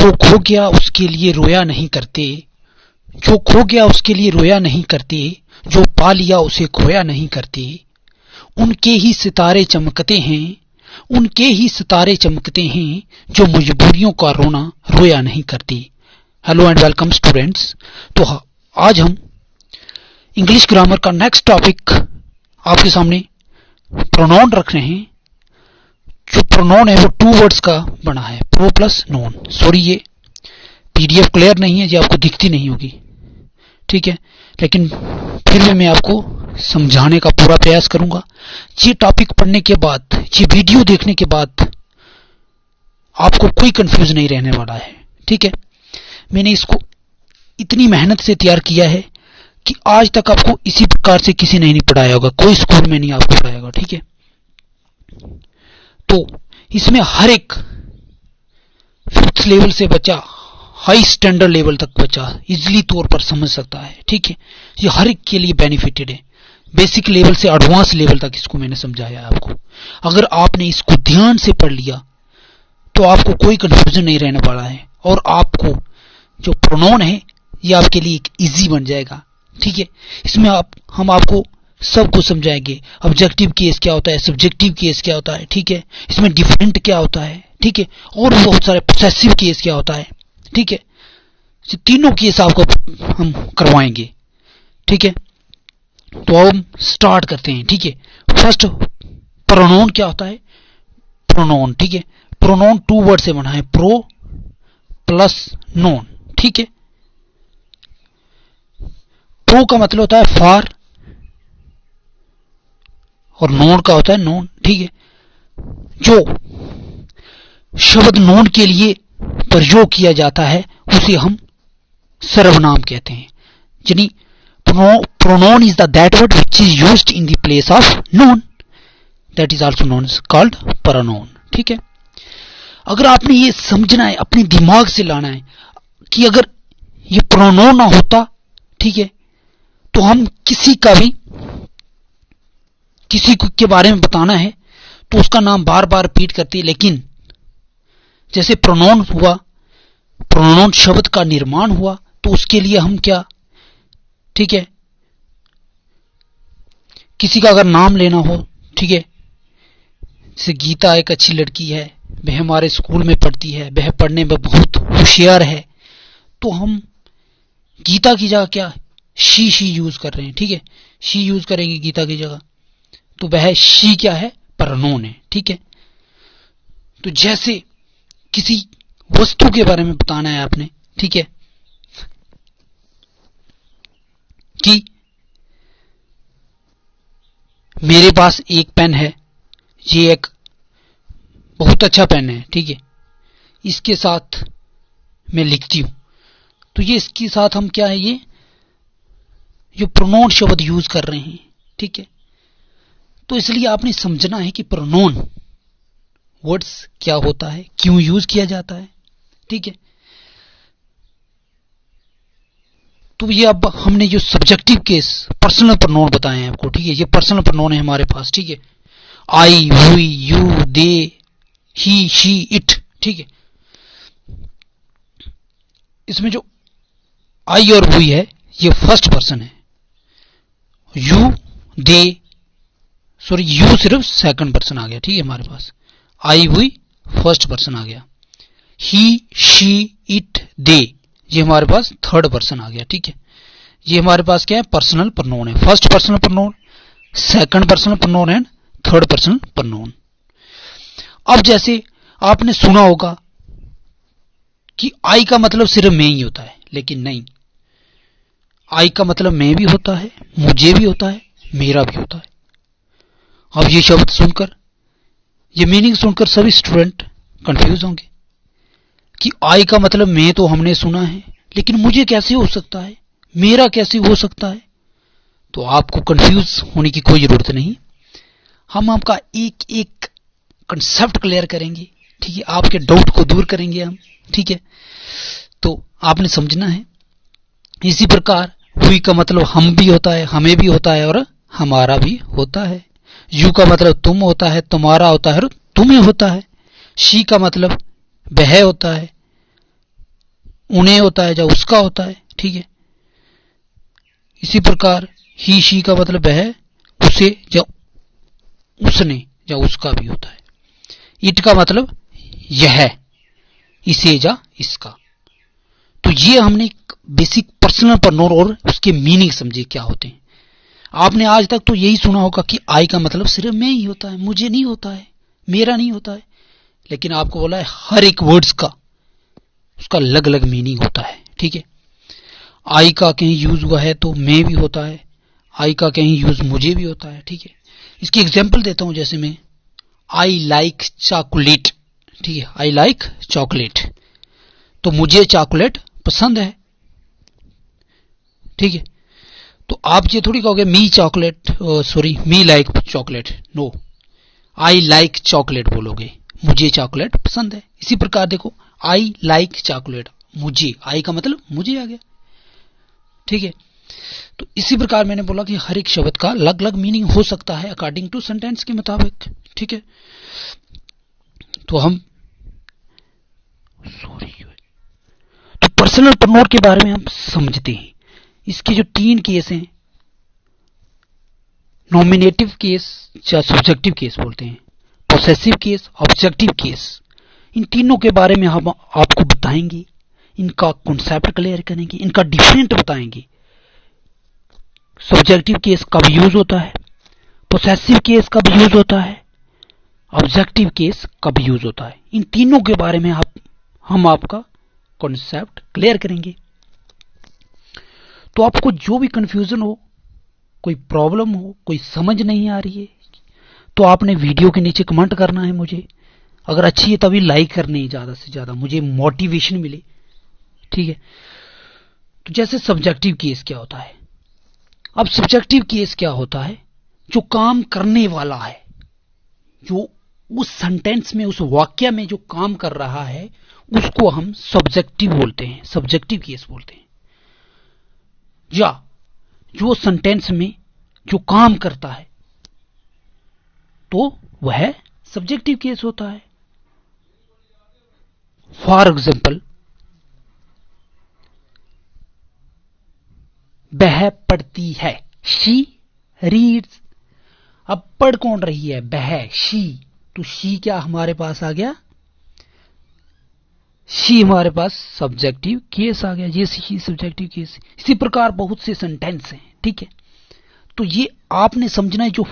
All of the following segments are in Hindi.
जो खो गया उसके लिए रोया नहीं करते, जो खो गया उसके लिए रोया नहीं करते, जो पा लिया उसे खोया नहीं करते, उनके ही सितारे चमकते हैं, उनके ही सितारे चमकते हैं, जो मजबूरियों का रोना रोया नहीं करते। Hello and welcome students. तो आज हम इंग्लिश ग्रामर का नेक्स्ट टॉपिक आपके सामने प्रोनाउन रख रहे हैं। जो प्रोनाउन है वो 2 वर्ड्स का बना है, प्रो प्लस नोन। सॉरी, ये पीडीएफ क्लियर नहीं है, ये आपको दिखती नहीं होगी, ठीक है, लेकिन फिर भी मैं आपको समझाने का पूरा प्रयास करूंगा। ये टॉपिक पढ़ने के बाद, ये वीडियो देखने के बाद आपको कोई कंफ्यूज नहीं रहने वाला है, ठीक है। मैंने इसको इतनी मेहनत से तैयार किया है कि आज तक आपको इसी प्रकार से किसी ने नहीं पढ़ाया होगा, कोई स्कूल में नहीं आपको पढ़ाया होगा, ठीक है। तो इसमें हर एक 5th लेवल से बच्चा हाई स्टैंडर्ड लेवल तक बच्चा इजीली तौर पर समझ सकता है, ठीक है। ये हर एक के लिए बेनिफिटेड है। बेसिक लेवल से एडवांस लेवल तक इसको मैंने समझाया है आपको। अगर आपने इसको ध्यान से पढ़ लिया तो आपको कोई कंफ्यूजन नहीं रहने वाला है, और आपको जो प्रोनाउन है ये आपके लिए एक इजी बन जाएगा, ठीक है। इसमें हम आपको सब कुछ समझाएंगे। ऑब्जेक्टिव केस क्या होता है, सब्जेक्टिव केस क्या होता है, ठीक है, इसमें डिफरेंट क्या होता है, ठीक है, और बहुत सारे पोसेसिव केस क्या होता है, ठीक है। ये तीनों केस आपको हम करवाएंगे, ठीक है। तो अब हम स्टार्ट करते हैं, ठीक है। फर्स्ट, प्रोनाउन क्या होता है? प्रोनाउन, ठीक है। प्रोनाउन 2 वर्ड से बना है, प्रो प्लस नोन, ठीक है। प्रो का मतलब होता है फॉर और नोन का होता है नोन, ठीक है। जो शब्द नोन के लिए प्रयोग किया जाता है उसे हम सर्वनाम कहते हैं। यानी pronoun is that word which is used in the place of noun, that is also known as called pronoun, ठीक है। अगर आपने ये समझना है, अपने दिमाग से लाना है कि अगर ये pronoun ना होता, ठीक है, तो हम किसी के बारे में बताना है तो उसका नाम बार बार रिपीट करते, लेकिन जैसे प्रोनाउन हुआ, प्रोनाउन शब्द का निर्माण हुआ, तो उसके लिए हम क्या, ठीक है, किसी का अगर नाम लेना हो, ठीक है, जैसे गीता एक अच्छी लड़की है, वह हमारे स्कूल में पढ़ती है, वह पढ़ने में बहुत होशियार है, तो हम गीता की जगह क्या शी यूज कर रहे हैं, ठीक है, शी यूज करेंगे गीता की जगह, तो वह शी क्या है, प्रोनाउन है, ठीक है। तो जैसे किसी वस्तु के बारे में बताना है आपने, ठीक है, कि मेरे पास एक पेन है, ये एक बहुत अच्छा पेन है, ठीक है, इसके साथ मैं लिखती हूं, तो ये इसके साथ हम क्या है, ये जो प्रोनाउन शब्द यूज कर रहे हैं, ठीक है। तो इसलिए आपने समझना है कि प्रोनाउन वर्ड्स क्या होता है, क्यों यूज किया जाता है, ठीक है। तो ये अब हमने जो सब्जेक्टिव केस पर्सनल प्रोनाउन बताए हैं आपको, ठीक है, ये पर्सनल प्रोनाउन है हमारे पास, ठीक है। आई, हुई, you, they, he, she, it, ठीक है। इसमें जो आई और हुई है ये फर्स्ट पर्सन है, यू, दे, सॉरी यू सिर्फ सेकंड पर्सन आ गया, ठीक है हमारे पास। आई, हुई फर्स्ट पर्सन आ गया, ही, शी, इट, दे ये हमारे पास थर्ड पर्सन आ गया, ठीक है। ये हमारे पास क्या है, पर्सनल प्रोनाउन है, first personal pronoun, second personal pronoun and third personal pronoun. अब जैसे आपने सुना होगा कि आई का मतलब सिर्फ मैं ही होता है, लेकिन नहीं, आई का मतलब मैं भी होता है, मुझे भी होता है, मेरा भी होता है। अब ये शब्द सुनकर, ये मीनिंग सुनकर सभी स्टूडेंट कंफ्यूज होंगे कि आई का मतलब मैं तो हमने सुना है, लेकिन मुझे कैसे हो सकता है, मेरा कैसे हो सकता है। तो आपको कंफ्यूज होने की कोई जरूरत नहीं, हम आपका एक एक कंसेप्ट क्लियर करेंगे, ठीक है, आपके डाउट को दूर करेंगे हम, ठीक है। तो आपने समझना है। इसी प्रकार हुई का मतलब हम भी होता है, हमें भी होता है और हमारा भी होता है। यू का मतलब तुम होता है, तुम्हारा होता है और तुम्हें होता है। शी का मतलब वह होता है, उन्हें होता है या उसका होता है, ठीक है। इसी प्रकार ही शी का मतलब है उसे या उसने या उसका भी होता है। इट का मतलब यह, इसे या इसका। तो ये हमने बेसिक पर्सनल प्रोनाउन और उसके मीनिंग समझे क्या होते हैं। आपने आज तक तो यही सुना होगा कि आई का मतलब सिर्फ मैं ही होता है, मुझे नहीं होता है, मेरा नहीं होता है। लेकिन आपको बोला है हर एक वर्ड्स का उसका अलग अलग मीनिंग होता है, ठीक है। आई का कहीं यूज हुआ है तो मैं भी होता है, आई का कहीं यूज मुझे भी होता है, ठीक है। इसकी एग्जांपल देता हूं, जैसे मैं आई लाइक चॉकलेट, ठीक है, आई लाइक चॉकलेट, तो मुझे चॉकलेट पसंद है, ठीक है। तो आप ये थोड़ी कहोगे me chocolate, sorry me like chocolate, no, I like chocolate बोलोगे, मुझे चॉकलेट पसंद है। इसी प्रकार देखो आई लाइक चॉकलेट, मुझे, आई का मतलब मुझे आ गया, ठीक है। तो इसी प्रकार मैंने बोला कि हर एक शब्द का अलग अलग मीनिंग हो सकता है अकॉर्डिंग टू सेंटेंस के मुताबिक, ठीक है। तो हम तो पर्सनल प्रोनाउन के बारे में हम समझते हैं। इसके जो 3 केस हैं, नॉमिनेटिव केस या सब्जेक्टिव केस बोलते हैं, पोसेसिव केस, ऑब्जेक्टिव केस, इन तीनों के बारे में हम आपको बताएंगे, इनका कॉन्सेप्ट क्लियर करेंगे, इनका डिफरेंट बताएंगे। सब्जेक्टिव केस कब यूज होता है, पोसेसिव केस कब यूज होता है, ऑब्जेक्टिव केस कब यूज होता है, इन तीनों के बारे में हम आपका कॉन्सेप्ट क्लियर करेंगे। तो आपको जो भी कंफ्यूजन हो, कोई प्रॉब्लम हो, कोई समझ नहीं आ रही है, तो आपने वीडियो के नीचे कमेंट करना है मुझे। अगर अच्छी है तभी लाइक करनी है ज्यादा से ज्यादा, मुझे मोटिवेशन मिले, ठीक है। तो जैसे सब्जेक्टिव केस क्या होता है, अब सब्जेक्टिव केस क्या होता है, जो काम करने वाला है, जो उस सेंटेंस में, उस वाक्य में जो काम कर रहा है, उसको हम सब्जेक्टिव बोलते हैं, सब्जेक्टिव केस बोलते हैं। या जो सेंटेंस में जो काम करता है तो वह सब्जेक्टिव केस होता है। फॉर एग्जाम्पल, वह पढ़ती है, शी रीड्स। अब पढ़ कौन रही है, वह, शी, तो शी क्या हमारे पास आ गया, शी हमारे पास सब्जेक्टिव केस आ गया, ये शी सब्जेक्टिव केस। इसी प्रकार बहुत से सेंटेंस हैं, ठीक है। तो ये आपने समझना है, जो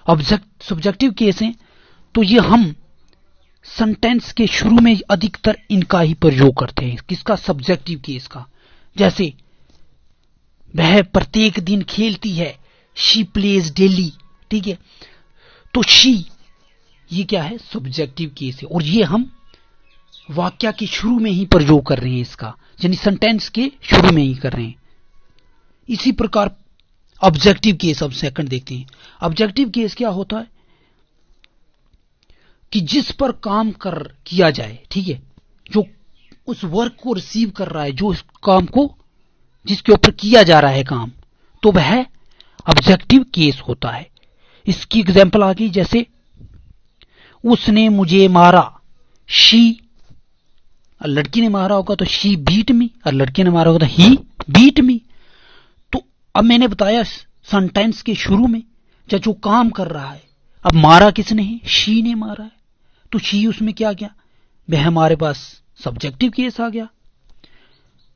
सब्जेक्टिव केस हैं तो ये हम सेंटेंस के शुरू में अधिकतर इनका ही प्रयोग करते हैं, किसका, सब्जेक्टिव केस का। जैसे वह प्रत्येक दिन खेलती है, शी प्लेज डेली, ठीक है। तो शी ये क्या है, सब्जेक्टिव केस है, और ये हम वाक्य के शुरू में ही प्रयोग कर रहे हैं इसका, यानी सेंटेंस के शुरू में ही कर रहे हैं। इसी प्रकार ऑब्जेक्टिव केस, अब सेकंड देखते हैं। ऑब्जेक्टिव केस क्या होता है कि जिस पर काम किया जाए, ठीक है, जो उस वर्क को रिसीव कर रहा है, जो इस काम को, जिसके ऊपर किया जा रहा है काम, तो वह ऑब्जेक्टिव केस होता है। इसकी एग्जांपल आ गई, जैसे उसने मुझे मारा, शी, लड़की ने मारा होगा तो शी बीट मी, और लड़के ने मारा होगा तो ही बीट मी। तो अब मैंने बताया सेंटेंस के शुरू में जो काम कर रहा है, अब मारा किसने है, शी ने मारा है, तो शी उसमें क्या गया, वह हमारे पास सब्जेक्टिव केस आ गया।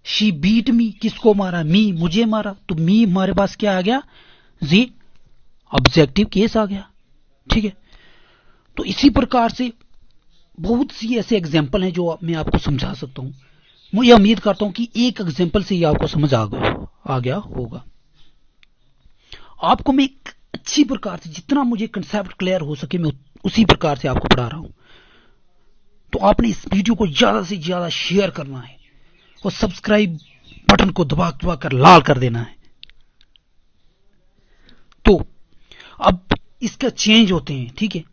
शी बीट मी, किसको मारा, मी, मुझे मारा, तो मी हमारे पास क्या आ गया, जी ऑब्जेक्टिव केस आ गया, ठीक है। तो इसी प्रकार से बहुत सी ऐसे एग्जाम्पल हैं जो मैं आपको समझा सकता हूं। मुझे उम्मीद करता हूं कि एक एग्जाम्पल से ही आपको समझ आ गया होगा। आपको मैं एक अच्छी प्रकार से, जितना मुझे कंसेप्ट क्लियर हो सके, मैं उसी प्रकार से आपको पढ़ा रहा हूं। तो आपने इस वीडियो को ज्यादा से ज्यादा शेयर करना है और सब्सक्राइब बटन को दबा दबा कर लाल कर देना है। तो अब इसका चेंज होते हैं, ठीक है।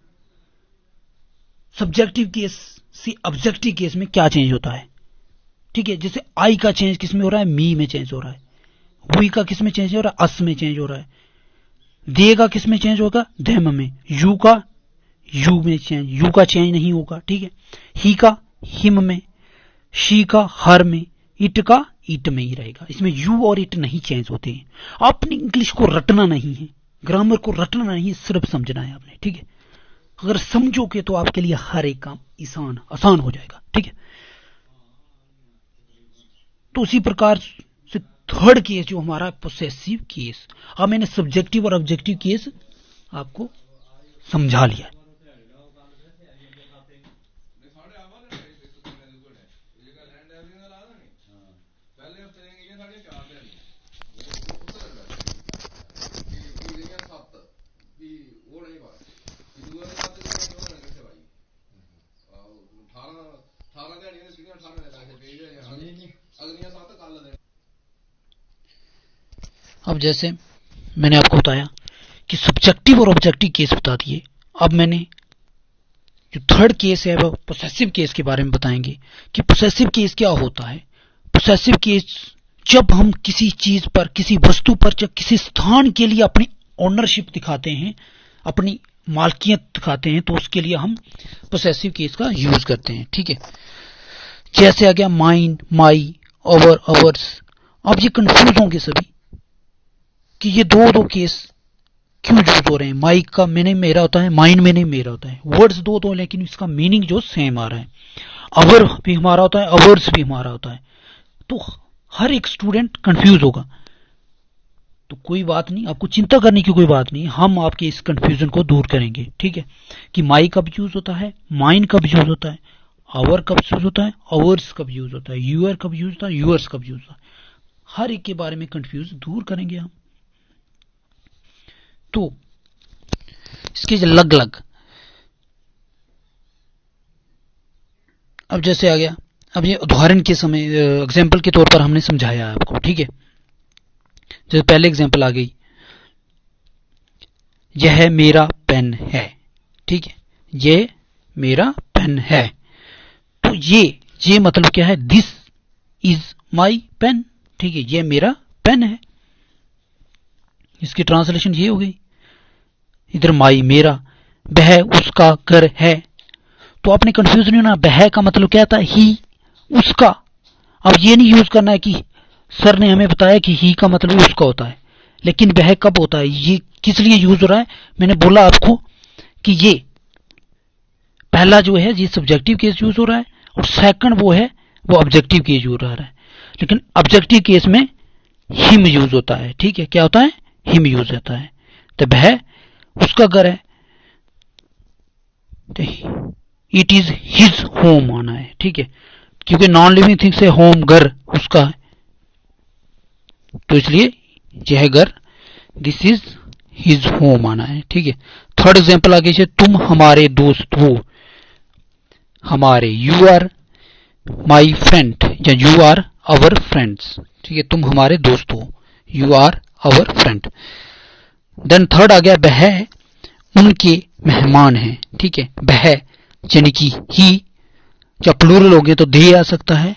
सब्जेक्टिव केस से ऑब्जेक्टिव केस में क्या चेंज होता है, ठीक है। जैसे आई का चेंज किस में हो रहा है, मी में चेंज हो रहा है। वी का किस में चेंज हो रहा है, अस में चेंज हो रहा है। दे का किस में चेंज होगा, देम में। यू का यू में चेंज, यू का चेंज नहीं होगा, ठीक है। ही का हिम में। शी का हर में, इट का इट में ही रहेगा। इसमें यू और इट नहीं चेंज होते हैं। आपने इंग्लिश को रटना नहीं है, ग्रामर को रटना नहीं है, सिर्फ समझना है आपने, ठीक है। अगर समझोगे तो आपके लिए हर एक काम आसान हो जाएगा, ठीक है। तो उसी प्रकार से थर्ड केस जो हमारा पोसेसिव केस, अब मैंने सब्जेक्टिव और ऑब्जेक्टिव केस आपको समझा लिया। अब जैसे मैंने आपको बताया कि सब्जेक्टिव और ऑब्जेक्टिव केस बता दिए, अब मैंने जो थर्ड केस है वो पोसेसिव केस के बारे में बताएंगे कि पोसेसिव केस क्या होता है। पोसेसिव केस जब हम किसी चीज पर, किसी वस्तु पर, जब किसी स्थान के लिए अपनी ओनरशिप दिखाते हैं, अपनी मालकियत दिखाते हैं, तो उसके लिए हम पोसेसिव केस का यूज करते हैं, ठीक है। जैसे आ गया माइन, माई, ओवर, ओवर्स। अब ये कंफ्यूज होंगे सभी कि ये दो केस क्यों यूज हो रहे हैं। माइक का मीनिंग मेरा होता है, माइन मीनिंग मेरा होता है, वर्ड्स दो लेकिन इसका मीनिंग जो सेम आ रहा है। अवर भी हमारा होता है, अवर्स भी हमारा होता है, तो हर एक स्टूडेंट कंफ्यूज होगा। तो कोई बात नहीं, आपको चिंता करने की कोई बात नहीं, हम आपके इस कंफ्यूजन को दूर करेंगे, ठीक है। कि माई कब यूज होता है, माइन कब यूज होता है, आवर कब यूज होता है, अवर्स कब यूज होता है, यूअर कब यूज होता है, यूअर्स कब यूज होता है, हर एक के बारे में कंफ्यूज दूर करेंगे हम। तो इसके अलग अलग, अब जैसे आ गया, अब ये उदाहरण के समय एग्जाम्पल के तौर पर हमने समझाया है आपको, ठीक है। जैसे पहले एग्जाम्पल आ गई, यह मेरा पेन है, ठीक है, ये मेरा पेन है। तो ये मतलब क्या है, दिस इज माई पेन, ठीक है, ये मेरा पेन है। इसकी ट्रांसलेशन ये हो गई। इधर माई मेरा, वह उसका घर है, तो आपने कंफ्यूज नहीं होना, वह का मतलब क्या था, ही, उसका। अब ये नहीं यूज करना है कि सर ने हमें बताया कि ही का मतलब उसका होता है, लेकिन वह कब होता है, ये किस लिए यूज हो रहा है। मैंने बोला आपको कि ये पहला जो है ये सब्जेक्टिव केस यूज हो रहा है, और सेकंड वो है वो ऑब्जेक्टिव केस यूज हो रहा है। लेकिन ऑब्जेक्टिव केस में हिम यूज होता है, ठीक है, क्या होता है, हिम यूज होता है। तो वह उसका घर है, इट इज हिज होम आना है, ठीक है, क्योंकि नॉन लिविंग थिंग से होम घर उसका है, तो इसलिए यह घर, दिस इज हिज होम आना है, ठीक है। थर्ड एग्जाम्पल आगे से, तुम हमारे दोस्त हो, हमारे, यू आर माई फ्रेंड या यू आर आवर फ्रेंड्स, ठीक है, तुम हमारे दोस्त हो, you are our friend. Then third आ गया, वह उनके मेहमान हैं, ठीक है, वह यानी कि ही, जब प्लूरल हो गए तो दे आ सकता है,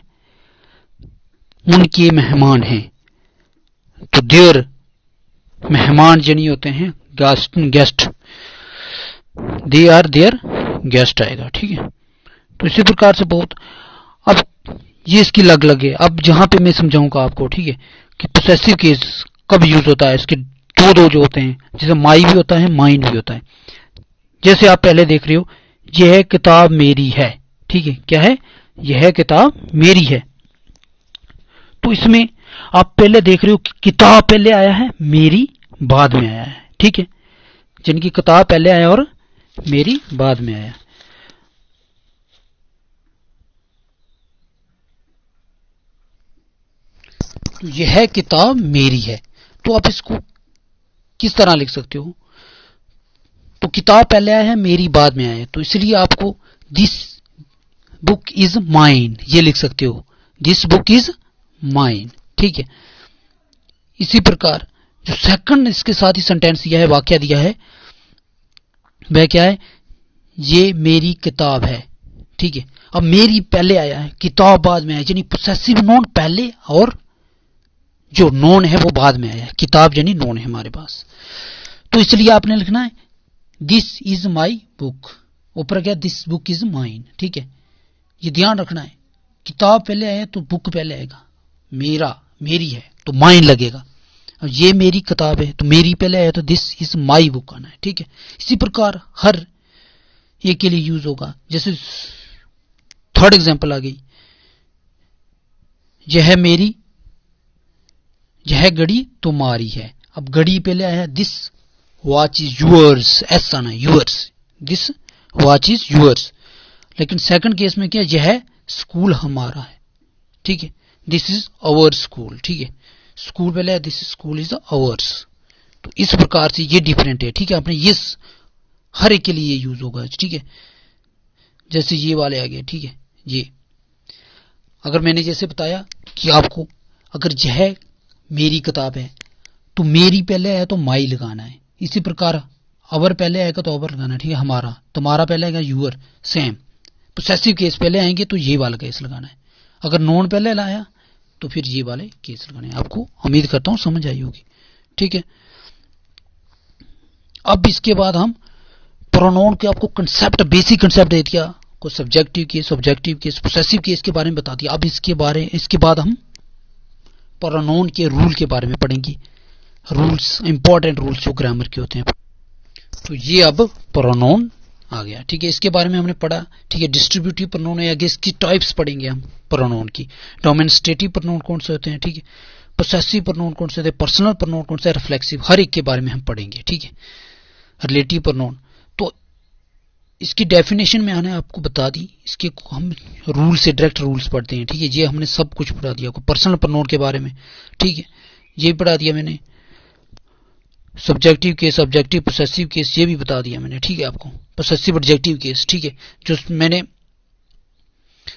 उनके मेहमान हैं, तो देयर मेहमान यानी होते हैं guest, they are their guest आएगा, ठीक है। तो इसी प्रकार से बहुत, अब ये इसकी लग लगे, अब जहां पे मैं समझाऊंगा आपको, ठीक है, कि पोसेसिव केस कब यूज होता है। इसके दो जो होते हैं, जैसे माई भी होता है, माइन भी होता है। जैसे आप पहले देख रहे हो, यह किताब मेरी है, ठीक है, क्या है, यह किताब मेरी है। तो इसमें आप पहले देख रहे हो कि किताब पहले आया है, मेरी बाद में आया है, ठीक है, जिनकी किताब पहले आया और मेरी बाद में आया। तो यह किताब मेरी है, तो आप इसको किस तरह लिख सकते हो, तो किताब पहले आया है, मेरी बाद में आया है, तो इसलिए आपको दिस बुक इज माइन ये लिख सकते हो, दिस बुक इज माइन, ठीक है। इसी प्रकार जो सेकंड इसके साथ ही सेंटेंस दिया है, वाक्य दिया है, वह क्या है, ये मेरी किताब है, ठीक है। अब मेरी पहले आया है, किताब बाद में आया, यानी पोसेसिव नोन पहले और जो नोन है वो बाद में आया है, किताब यानी नोन है हमारे पास। तो इसलिए आपने लिखना है दिस इज माई बुक, ऊपर क्या, दिस बुक इज माइन, ठीक है। ये ध्यान रखना है किताब पहले आया तो बुक पहले आएगा, मेरा मेरी है तो माइन लगेगा, और ये मेरी किताब है तो मेरी पहले आया तो दिस इज माई बुक आना है, ठीक है। इसी प्रकार हर एक के लिए यूज होगा। जैसे थर्ड एग्जांपल आ गई, यह मेरी, यह घड़ी तुम्हारी है। अब घड़ी पहले आया this watch is yours, S आना है, yours, this watch is yours. लेकिन सेकंड केस में क्या, यह स्कूल हमारा है, ठीक है, दिस इज आवर स्कूल, ठीक है, स्कूल पहले है, दिस स्कूल इज आवर्स। तो इस प्रकार से ये डिफरेंट है, ठीक है। आपने ये हर एक के लिए यूज होगा, ठीक है। जैसे ये वाले आ गए, ठीक है, ये अगर मैंने जैसे बताया कि आपको अगर यह मेरी किताब है तो मेरी पहले है तो माई लगाना है, इसी प्रकार अवर पहले आएगा तो अवर लगाना है, ठीक है, हमारा, तुम्हारा पहले आएगा यूअर, सेम। पोसेसिव केस पहले आएंगे तो ये वाला केस लगाना है, अगर नॉन पहले लाया तो फिर ये वाले केस लगाने हैं। आपको उम्मीद करता हूं समझ आई होगी, ठीक है। अब इसके बाद हम प्रोनाउन के आपको कंसेप्ट, बेसिक कंसेप्ट दे दिया, को subjective case, objective case, possessive case के बारे में बता दिया। अब इसके बाद हम प्रोनाउन के रूल के बारे में पढ़ेंगे, रूल्स, इंपॉर्टेंट रूल्स जो ग्रामर के होते हैं। तो ये अब प्रोनाउन आ गया, ठीक है, इसके बारे में हमने पढ़ा, ठीक है। डिस्ट्रीब्यूटिव प्रोनाउन है, आगे इसकी टाइप्स पढ़ेंगे हम प्रोनाउन की, डोमेस्टिकेटिव प्रोनाउन कौन से होते हैं, ठीक है, पोसेसिव प्रोनाउन कौन से होते हैं, पर्सनल प्रोनाउन कौन से, रिफ्लेक्सिव, हर एक के बारे में हम पढ़ेंगे, ठीक है। रिलेटिव प्रोनाउन, तो इसकी डेफिनेशन में मैंने आपको बता दी, इसके हम रूल से डायरेक्ट रूल्स पढ़ते हैं, ठीक है। ये हमने सब कुछ पढ़ा दिया आपको पर्सनल प्रोनाउन के बारे में, ठीक है, ये पढ़ा दिया मैंने। Subjective case, objective, possessive case ये भी बता दिया मैंने, ठीक है, आपको पोसेसिव एडजेक्टिव केस, ठीक है, जो मैंने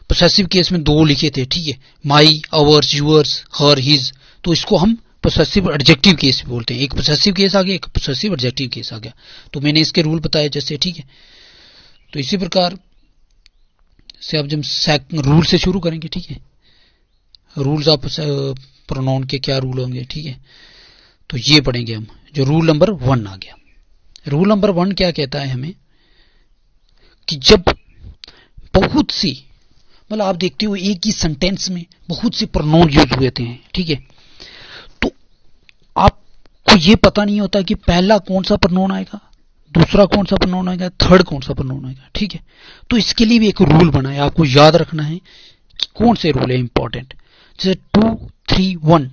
पोसेसिव केस में दो लिखे थे, ठीक है, माई, आवर्स, यूअर्स, हर, हिज, तो इसको हम पोसेसिव एडजेक्टिव केस बोलते हैं। एक पोसेसिव केस आ गया, एक पोसेसिव एडजेक्टिव केस आ गया, तो मैंने इसके रूल बताए जैसे, ठीक है। तो इसी प्रकार से अब जब रूल से शुरू करेंगे, ठीक है, रूल्स ऑफ प्रोनाउन के क्या रूल होंगे, ठीक है, तो ये पढ़ेंगे हम। जो रूल नंबर 1 आ गया, रूल नंबर 1 क्या कहता है हमें कि जब बहुत सी, मतलब आप देखते हो एक ही सेंटेंस में बहुत से प्रोनाउन यूज हुए थे, ठीक है, तो आपको ये पता नहीं होता कि पहला कौन सा प्रोनाउन आएगा, दूसरा कौन सा प्रोनाउन आएगा, थर्ड कौन सा प्रोनाउन आएगा, ठीक है। तो इसके लिए भी एक रूल बना है, आपको याद रखना है कि कौन से रूल है इंपॉर्टेंट। जैसे 2, 3, 1,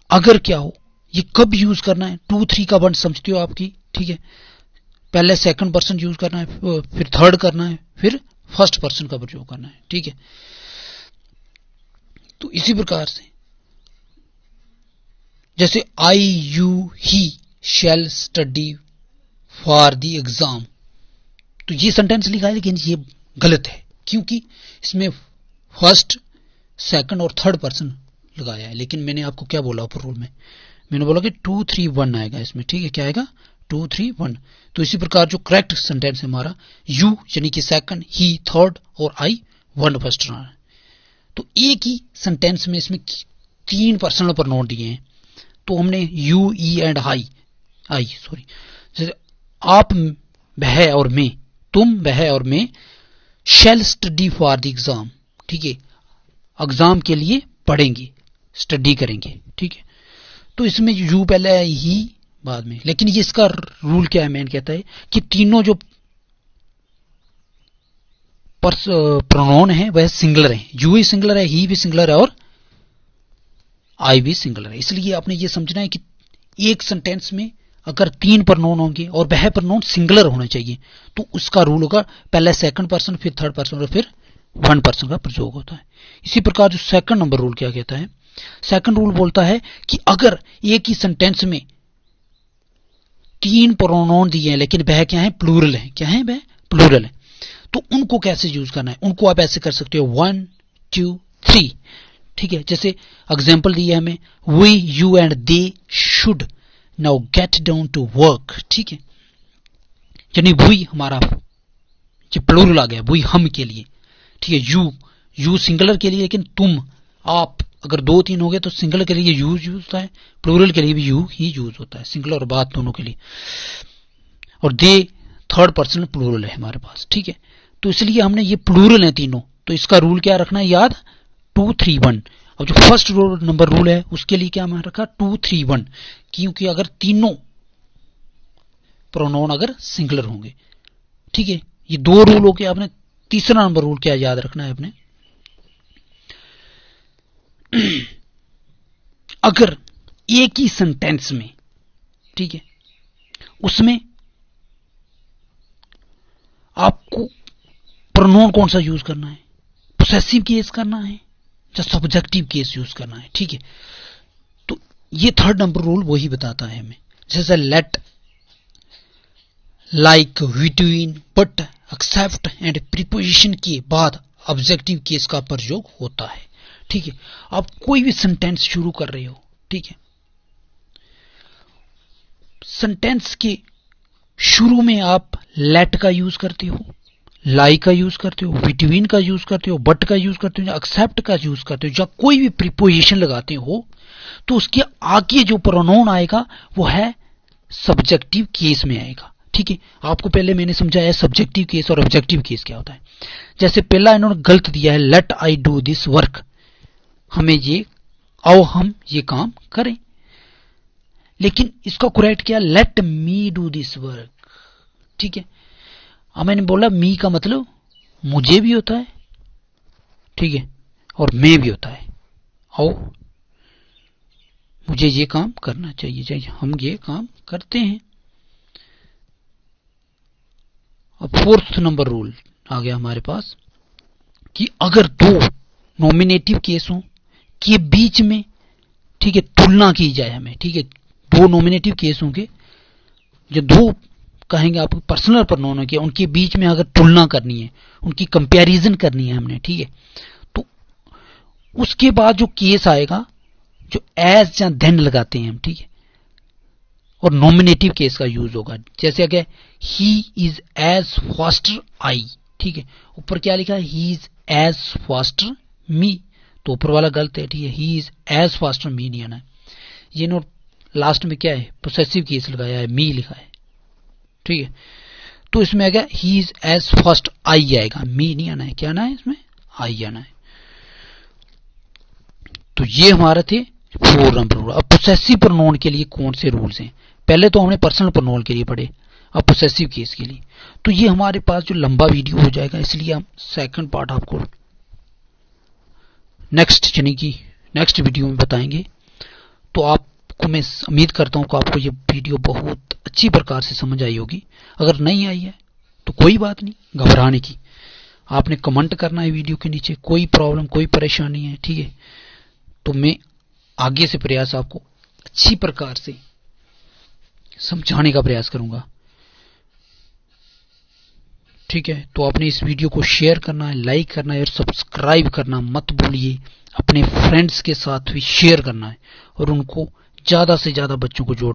अगर क्या हो, ये कब यूज करना है, 2, 3 का वन समझते हो आपकी, ठीक है, पहले सेकंड पर्सन यूज करना है, फिर थर्ड करना है, फिर फर्स्ट पर्सन का प्रयोग करना है, ठीक है। तो इसी प्रकार से जैसे I, you, he shall study for the exam, तो ये सेंटेंस लिखा है लेकिन ये गलत है, क्योंकि इसमें फर्स्ट, सेकंड और थर्ड पर्सन लगाया है। लेकिन मैंने आपको क्या बोला ऊपर रूल में, मैंने बोला कि 2, 3, 1 आएगा इसमें, ठीक है, क्या आएगा, 2, 3, 1। तो इसी प्रकार जो करेक्ट सेंटेंस है हमारा, यू यानी कि सेकंड, ही थर्ड और आई 1 फर्स्ट रहा है। तो एक ही सेंटेंस में इसमें 3 पर्सनल प्रोनाउन दिए हैं, तो हमने यू, ई एंड आई, जैसे आप, वह और मैं, तुम, वह और मैं, शैल स्टडी फॉर द एग्जाम, ठीक है, एग्जाम के लिए पढ़ेंगे, स्टडी करेंगे, ठीक है। तो इसमें यू पहले है, ही बाद में, लेकिन ये इसका रूल क्या है, मैन कहता है कि तीनों जो प्रोनाउन है वह सिंगुलर है, यू भी सिंगुलर है, ही भी सिंगुलर है और आई भी सिंगुलर है। इसलिए आपने ये समझना है कि एक सेंटेंस में अगर 3 प्रोनाउन होंगे और वह प्रोनाउन सिंगुलर होना चाहिए, तो उसका रूल होगा पहले सेकंड पर्सन, फिर थर्ड पर्सन और फिर 1 पर्सन का प्रयोग होता है। इसी प्रकार जो सेकंड नंबर रूल क्या कहता है, सेकंड रूल बोलता है कि अगर एक ही सेंटेंस में 3 प्रोनाउन दिए हैं लेकिन वह क्या है, प्लूरल है, क्या है, वह प्लूरल है, तो उनको कैसे यूज करना है, उनको आप ऐसे कर सकते हो 1, 2, 3, ठीक है। जैसे एग्जांपल दिया हमें, we, you and they should now get down to work, ठीक है, यानी वी हमारा ये प्लूरल आ गया, वी हम के लिए, ठीक है, यू सिंगुलर के लिए, लेकिन तुम, आप अगर 2, 3 हो गए तो सिंगुलर के लिए यूज होता है, प्लूरल के लिए भी यू ही यूज होता है, सिंगुलर और बात दोनों के लिए, और दे थर्ड पर्सन प्लूरल है हमारे पास, ठीक है। तो इसलिए हमने ये प्लूरल है तीनों, तो इसका रूल क्या रखना है याद, 231। अब जो फर्स्ट नंबर रूल है उसके लिए क्या मैंने रखा 231, क्योंकि अगर तीनों प्रोनाउन अगर सिंगुलर होंगे, ठीक है। ये दो रूल हो गए। आपने तीसरा नंबर रूल क्या याद रखना है आपने, अगर एक ही सेंटेंस में, ठीक है, उसमें आपको प्रोनाउन कौन सा यूज करना है, पोसेसिव केस करना है या सब्जेक्टिव केस यूज करना है, ठीक है। तो ये थर्ड नंबर रूल वही बताता है हमें। जैसे let, like, between, but, except and preposition के बाद ऑब्जेक्टिव केस का प्रयोग होता है, ठीक है। आप कोई भी सेंटेंस शुरू कर रहे हो, ठीक है, सेंटेंस के शुरू में आप लेट का यूज करते हो, लाइक का यूज करते हो, बिटवीन का यूज करते हो, बट का यूज करते हो, या एक्सेप्ट का यूज करते हो, या कोई भी प्रीपोजिशन लगाते हो, तो उसके आगे जो प्रोनाउन आएगा वो है सब्जेक्टिव केस में आएगा, ठीक है। आपको पहले मैंने समझाया सब्जेक्टिव केस और ऑब्जेक्टिव केस क्या होता है। जैसे पहला इन्होंने गलत दिया है, let I do this work, हमें ये, आओ हम ये काम करें, लेकिन इसका करेक्ट क्या, let me do this work, ठीक है। अब मैंने बोला मी का मतलब मुझे भी होता है, ठीक है, और मैं भी होता है, आओ मुझे ये काम करना चाहिए, हम ये काम करते हैं। अब फोर्थ नंबर रूल आ गया हमारे पास कि अगर दो नॉमिनेटिव केसों के बीच में, ठीक है, तुलना की जाए हमें, ठीक है, दो नॉमिनेटिव केस होंगे, जो दो कहेंगे आपको पर्सनल प्रोनाउन के, उनके बीच में अगर तुलना करनी है, उनकी कंपैरिजन करनी है हमने, ठीक है, तो उसके बाद जो केस आएगा, जो एज या देन लगाते हैं हम, ठीक है, और नॉमिनेटिव केस का यूज होगा। जैसे अगर ही इज एज फास्टर आई, ठीक है, ऊपर क्या लिखा है, ही इज एज फास्टर मी, तो ऊपर वाला गलत है, ठीक है, ही इज एज फास्टर मी नहीं आना है। ये नोट लास्ट में क्या है, पोसेसिव केस लगाया है, मी लिखा है, ठीक है, तो इसमें आएगा he is as fast I आएगा, मी नहीं आना है, क्या आना है इसमें, आई आना है। तो ये हमारे थे 4 नंबर रूल। अब पोसेसिव प्रोनाउन के लिए कौन से रूल्स हैं, पहले तो हमने पर्सनल प्रोनाउन के लिए पढ़े, अब पोसेसिव केस के लिए। तो ये हमारे पास जो लंबा वीडियो हो जाएगा, इसलिए हम सेकंड पार्ट आपको नेक्स्ट यानी कि नेक्स्ट वीडियो में बताएंगे। तो आपको मैं उम्मीद करता हूं कि आपको ये वीडियो बहुत अच्छी प्रकार से समझ आई होगी। अगर नहीं आई है तो कोई बात नहीं घबराने की, आपने कमेंट करना है वीडियो के नीचे, कोई प्रॉब्लम कोई परेशानी है, ठीक है, तो मैं आगे से प्रयास आपको अच्छी प्रकार से समझाने का प्रयास करूंगा, ठीक है। तो आपने इस वीडियो को शेयर करना है, लाइक करना है और सब्सक्राइब करना मत भूलिए। अपने फ्रेंड्स के साथ भी शेयर करना है और उनको ज्यादा से ज्यादा बच्चों को जोड़